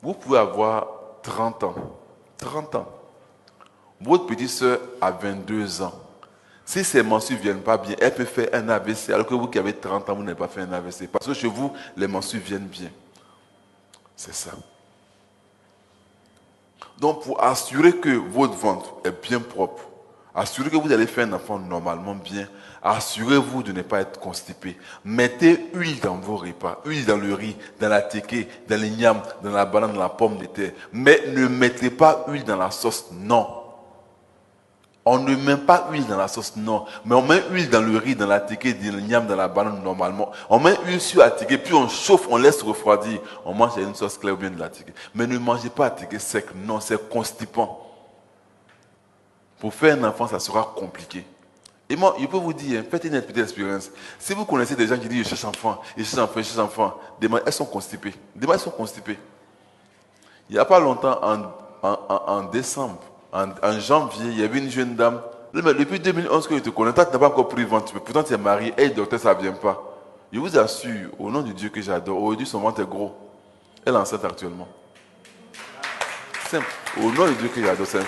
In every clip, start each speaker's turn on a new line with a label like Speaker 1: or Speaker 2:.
Speaker 1: Vous pouvez avoir 30 ans. 30 ans. Votre petite soeur a 22 ans. Si ses menstrues ne viennent pas bien, elle peut faire un AVC, alors que vous qui avez 30 ans, vous n'avez pas fait un AVC. Parce que chez vous, les menstrues viennent bien. C'est ça. Donc, pour assurer que votre ventre est bien propre, assurer que vous allez faire un enfant normalement bien, assurez-vous de ne pas être constipé. Mettez huile dans vos repas, huile dans le riz, dans la téké, dans les yams, dans la banane, dans la pomme de terre. Mais ne mettez pas huile dans la sauce, non. On ne met pas huile dans la sauce, non. Mais on met huile dans le riz, dans la téké, dans le yam, dans la banane normalement. On met huile sur la téké, puis on chauffe, on laisse refroidir. On mange une sauce claire ou bien de la téké. Mais ne mangez pas la téké sec, non, c'est constipant. Pour faire un enfant, ça sera compliqué. Et moi, je peux vous dire, faites une petite expérience. Si vous connaissez des gens qui disent, je cherche enfant, je cherche enfant, je cherche enfant, elles sont constipées. Elles sont constipées. Il n'y a pas longtemps, en décembre, en janvier, il y avait une jeune dame. Mais depuis 2011 que je te connais, toi, tu n'as pas encore pris ventre. Pourtant, tu es marié. Et docteur, ça ne vient pas. Je vous assure, au nom de Dieu que j'adore, aujourd'hui, son ventre est gros. Elle est enceinte actuellement. Simple. Au nom de Dieu que j'adore, simple.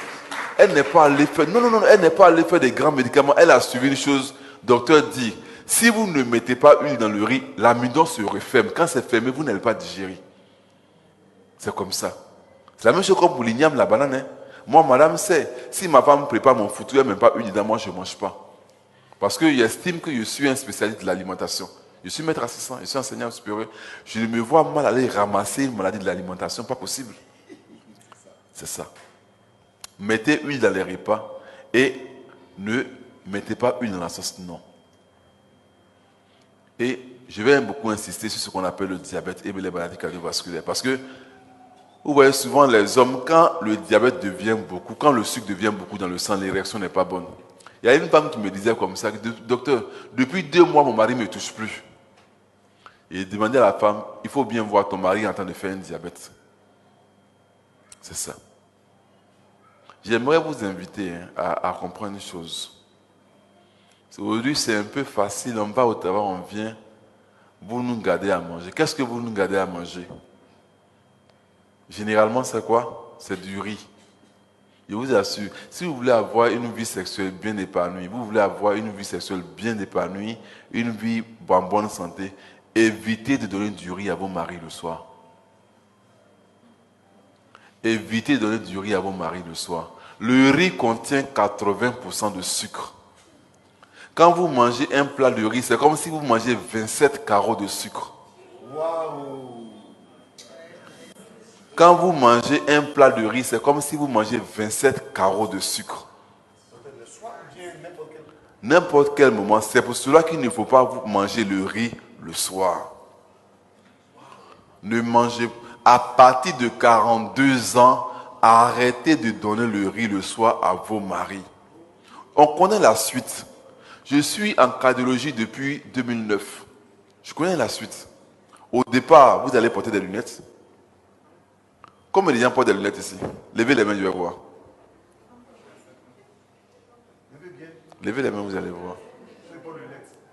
Speaker 1: Elle n'est pas allée faire. Non, elle n'est pas allée faire des grands médicaments. Elle a suivi une chose. Docteur dit, si vous ne mettez pas huile dans le riz, l'amidon se referme. Quand c'est fermé, vous n'allez pas digérer. C'est comme ça. C'est la même chose comme pour l'igname, la banane. Hein. Moi, madame sait, si ma femme prépare mon foutu, elle ne met pas huile dedans, moi, je ne mange pas. Parce que j'estime que je suis un spécialiste de l'alimentation. Je suis maître assistant, je suis enseignant supérieur. Je ne me vois mal aller ramasser une maladie de l'alimentation, pas possible. C'est ça. Mettez huile dans les repas et ne mettez pas huile dans la sauce, non. Et je vais beaucoup insister sur ce qu'on appelle le diabète et les maladies cardiovasculaires. Parce que vous voyez souvent les hommes, quand le diabète devient beaucoup, quand le sucre devient beaucoup dans le sang, l'érection n'est pas bonne. Il y a une femme qui me disait comme ça, docteur, depuis 2 mois, mon mari ne me touche plus. Et il demandait à la femme, il faut bien voir ton mari en train de faire un diabète. C'est ça. J'aimerais vous inviter à comprendre une chose. Aujourd'hui, c'est un peu facile, on va au travail, on vient, vous nous gardez à manger. Qu'est-ce que vous nous gardez à manger? Généralement, c'est quoi? C'est du riz. Je vous assure, si vous voulez avoir une vie sexuelle bien épanouie, vous voulez avoir une vie sexuelle bien épanouie, une vie en bonne santé, évitez de donner du riz à vos maris le soir. Évitez de donner du riz à vos maris le soir. Le riz contient 80% de sucre. Quand vous mangez un plat de riz, c'est comme si vous mangez 27 carreaux de sucre. Waouh! Quand vous mangez un plat de riz, c'est comme si vous mangez 27 carreaux de sucre. N'importe quel moment. C'est pour cela qu'il ne faut pas manger le riz le soir. Ne mangez pas. À partir de 42 ans, arrêtez de donner le riz le soir à vos maris. On connaît la suite. Je suis en cardiologie depuis 2009. Je connais la suite. Au départ, vous allez porter des lunettes. Combien de gens portent des lunettes ici? Levez les mains, je vais voir. Levez les mains, vous allez voir.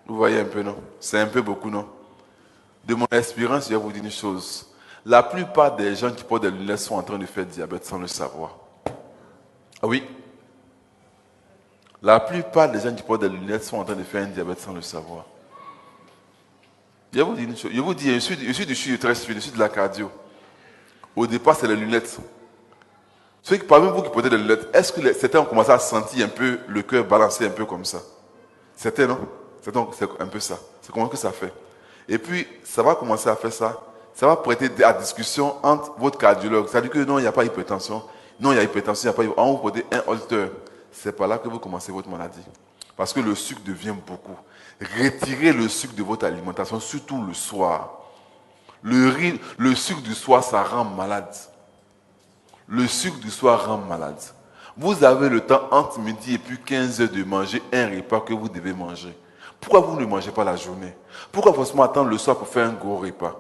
Speaker 1: Vous voyez un peu, non? C'est un peu beaucoup, non? De mon expérience, je vais vous dire une chose. La plupart des gens qui portent des lunettes sont en train de faire diabète sans le savoir. Ah oui. La plupart des gens qui portent des lunettes sont en train de faire un diabète sans le savoir. Je vais vous dire une chose. Je vous dis, je suis très suivi, je suis de la cardio. Au départ, c'est les lunettes. Ceux qui, parmi vous qui portez des lunettes, est-ce que certains ont commencé à sentir un peu le cœur balancer un peu comme ça? Certains, non? C'est un peu ça. C'est comment que ça fait. Et puis, ça va commencer à faire ça. Ça va prêter à discussion entre votre cardiologue. Ça dit que non, il n'y a pas d'hypertension. Non, il y a hypertension, il n'y a pas d'hypertension. On vous portez un holter. C'est par là que vous commencez votre maladie. Parce que le sucre devient beaucoup. Retirez le sucre de votre alimentation, surtout le soir. Le sucre du soir, ça rend malade. Le sucre du soir rend malade. Vous avez le temps entre midi et puis 15 heures de manger un repas que vous devez manger. Pourquoi vous ne mangez pas la journée? Pourquoi forcément attendre le soir pour faire un gros repas?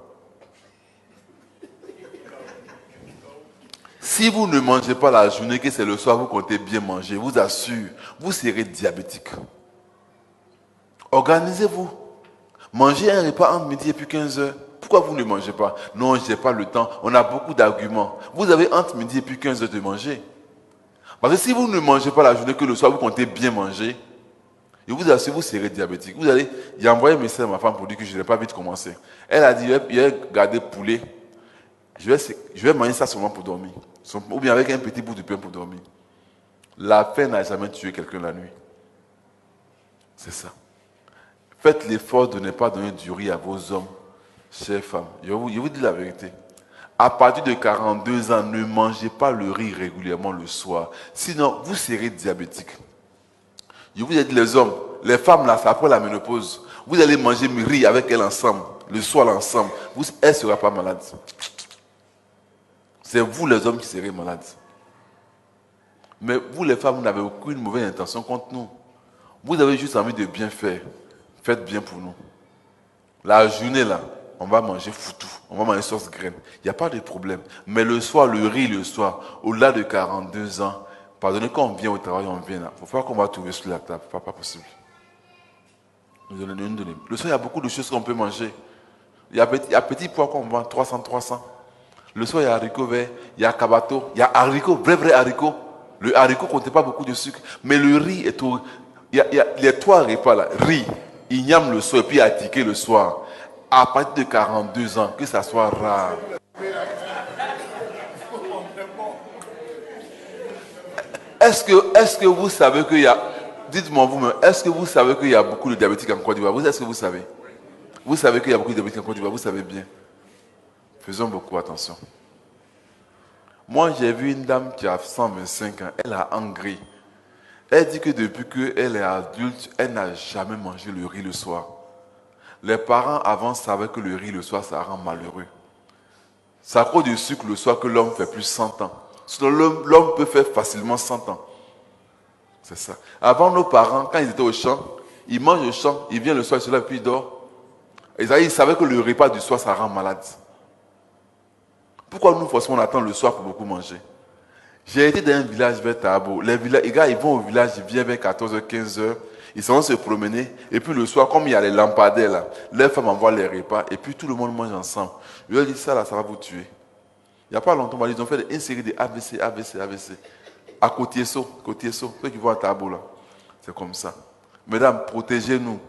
Speaker 1: Si vous ne mangez pas la journée, que c'est le soir, vous comptez bien manger, je vous assure, vous serez diabétique. Organisez-vous. Mangez un repas entre midi et puis 15 heures. Pourquoi vous ne mangez pas? Non, je n'ai pas le temps. On a beaucoup d'arguments. Vous avez entre midi et puis 15 heures de manger. Parce que si vous ne mangez pas la journée, que le soir, vous comptez bien manger, je vous assure, vous serez diabétique. J'ai envoyé un message à ma femme pour dire que je n'ai pas vite commencé. Elle a dit, il a gardé poulet. Je vais manger ça seulement pour dormir. Ou bien avec un petit bout de pain pour dormir. La faim n'a jamais tué quelqu'un la nuit. C'est ça. Faites l'effort de ne pas donner du riz à vos hommes, chères femmes. Je vous dis la vérité. À partir de 42 ans, ne mangez pas le riz régulièrement le soir. Sinon, vous serez diabétique. Je vous ai dit, les hommes, les femmes, là, c'est après la ménopause. Vous allez manger du riz avec elles ensemble, le soir ensemble. Elle ne sera pas malade. C'est vous, les hommes, qui serez malades. Mais vous, les femmes, vous n'avez aucune mauvaise intention contre nous. Vous avez juste envie de bien faire. Faites bien pour nous. La journée, là, on va manger foutou. On va manger sauce graine. Il n'y a pas de problème. Mais le soir, le riz, le soir, au-delà de 42 ans, pardonnez, quand on vient au travail, on vient là. Il faut pas qu'on va trouver sur la table. Pas possible. Nous donner. Le soir, il y a beaucoup de choses qu'on peut manger. Il y a petit pois qu'on vend, 300. Le soir, il y a haricots verts, il y a cabato, il y a haricots, vrai haricots. Le haricot ne comptait pas beaucoup de sucre. Mais le riz est tout. Il y a les 3 repas là. Riz, igname le soir et puis attiqué le soir. À partir de 42 ans, que ça soit rare. Est-ce que vous savez qu'il y a... Dites-moi vous-même, est-ce que vous savez qu'il y a beaucoup de diabétiques en Côte d'Ivoire? Est-ce que vous savez? Vous savez qu'il y a beaucoup de diabétiques en Côte d'Ivoire, vous savez bien. Faisons beaucoup attention. Moi, j'ai vu une dame qui a 125 ans, elle a engrais. Elle dit que depuis qu'elle est adulte, elle n'a jamais mangé le riz le soir. Les parents avant savaient que le riz le soir, ça rend malheureux. C'est à cause du sucre le soir que l'homme fait plus 100 ans. Sinon, l'homme peut faire facilement 100 ans. C'est ça. Avant, nos parents, quand ils étaient au champ, ils mangent au champ, ils viennent le soir, ils se lèvent, puis ils dorment. Et ça, ils savaient que le repas du soir, ça rend malade. Pourquoi nous, forcément, on attend le soir pour beaucoup manger? J'ai été dans un village vers Tabo. Les gars, ils vont au village, ils viennent vers 14h, 15h. Ils vont se promener. Et puis le soir, comme il y a les lampadaires là, les femmes envoient les repas. Et puis tout le monde mange ensemble. Je leur dis, ça là, ça va vous tuer. Il n'y a pas longtemps, ils ont fait une série de AVC. À Côtier-Saut, ceux qui vont à Tabo là. C'est comme ça. Mesdames, protégez-nous.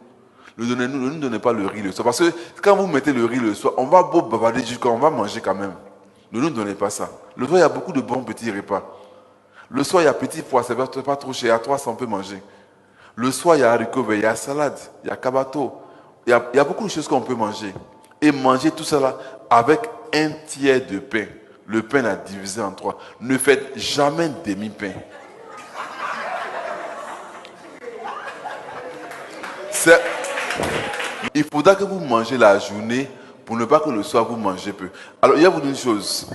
Speaker 1: Ne nous donnez pas le riz le soir. Parce que quand vous mettez le riz le soir, on va beau bavarder jusqu'à on va manger quand même. Ne nous donnez pas ça. Le soir, il y a beaucoup de bons petits repas. Le soir, il y a petit pois, c'est pas trop cher. À 300, on peut manger. Le soir, il y a haricots verts, il y a salade, il y a cabato. Il y a beaucoup de choses qu'on peut manger. Et manger tout ça là avec un tiers de pain. Le pain est divisé en 3. Ne faites jamais demi-pain. Il faudra que vous mangez la journée pour ne pas que le soir vous mangez peu. Alors, il y a une chose.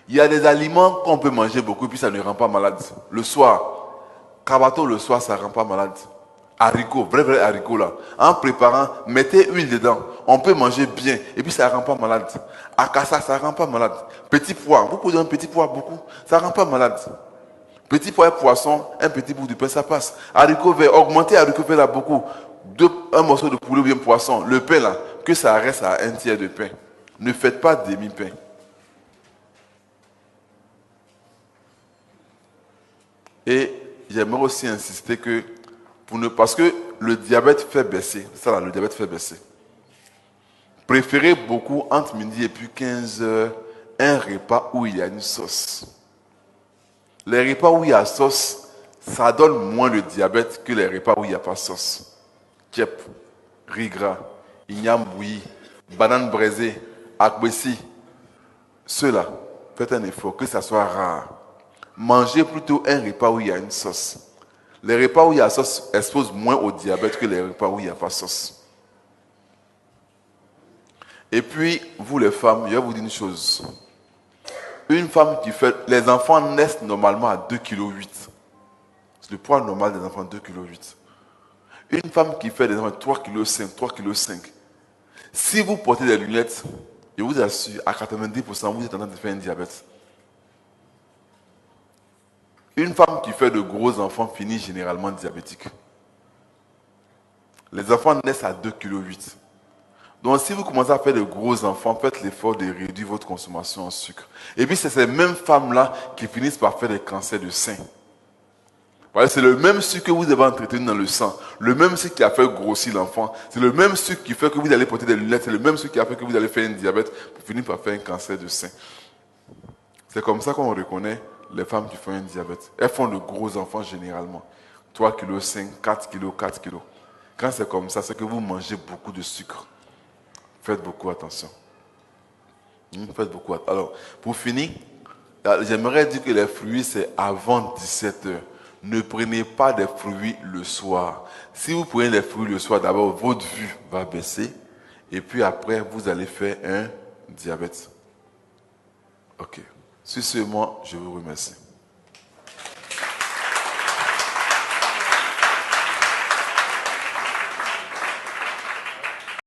Speaker 1: Il y a des aliments qu'on peut manger beaucoup et puis ça ne rend pas malade. Le soir, cabato le soir, ça ne rend pas malade. Haricots, vrai haricots là. En préparant, mettez huile dedans. On peut manger bien et puis ça ne rend pas malade. Akassa, ça ne rend pas malade. Petit pois, vous posez un petit pois beaucoup, ça ne rend pas malade. Petit pois et poisson, un petit bout de pain, ça passe. Haricots verts, augmentez haricots verts là beaucoup. Un morceau de poulet ou bien poisson, le pain là, que ça reste à un tiers de pain. Ne faites pas demi-pain. Et j'aimerais aussi insister que, parce que le diabète fait baisser, c'est ça là, le diabète fait baisser. Préférez beaucoup entre midi et puis 15 heures un repas où il y a une sauce. Les repas où il y a sauce, ça donne moins le diabète que les repas où il n'y a pas sauce. Kep, riz gras, igname bouilli, banane braisée, akbessi. Ceux-là, faites un effort, que ça soit rare. Mangez plutôt un repas où il y a une sauce. Les repas où il y a sauce exposent moins au diabète que les repas où il n'y a pas sauce. Et puis, vous les femmes, je vais vous dire une chose. Une femme qui fait... Les enfants naissent normalement à 2,8 kg. C'est le poids normal des enfants, 2,8 kg. Une femme qui fait des enfants 3,5 kg. Si vous portez des lunettes, je vous assure, à 90%, vous êtes en train de faire un diabète. Une femme qui fait de gros enfants finit généralement diabétique. Les enfants naissent à 2,8 kg. Donc, si vous commencez à faire de gros enfants, faites l'effort de réduire votre consommation en sucre. Et puis, c'est ces mêmes femmes-là qui finissent par faire des cancers de sein. Voilà, c'est le même sucre que vous devez entretenir dans le sang. Le même sucre qui a fait grossir l'enfant. C'est le même sucre qui fait que vous allez porter des lunettes. C'est le même sucre qui a fait que vous allez faire un diabète pour finir par faire un cancer de sein. C'est comme ça qu'on reconnaît les femmes qui font un diabète. Elles font de gros enfants généralement. 3 kg, 5, 4 kg, 4 kg. Quand c'est comme ça, c'est que vous mangez beaucoup de sucre. Faites beaucoup attention. Faites beaucoup attention. Alors, pour finir, j'aimerais dire que les fruits, c'est avant 17 heures. Ne prenez pas des fruits le soir. Si vous prenez des fruits le soir, d'abord, votre vue va baisser. Et puis après, vous allez faire un diabète. Ok. Sur ce, moi, je vous remercie.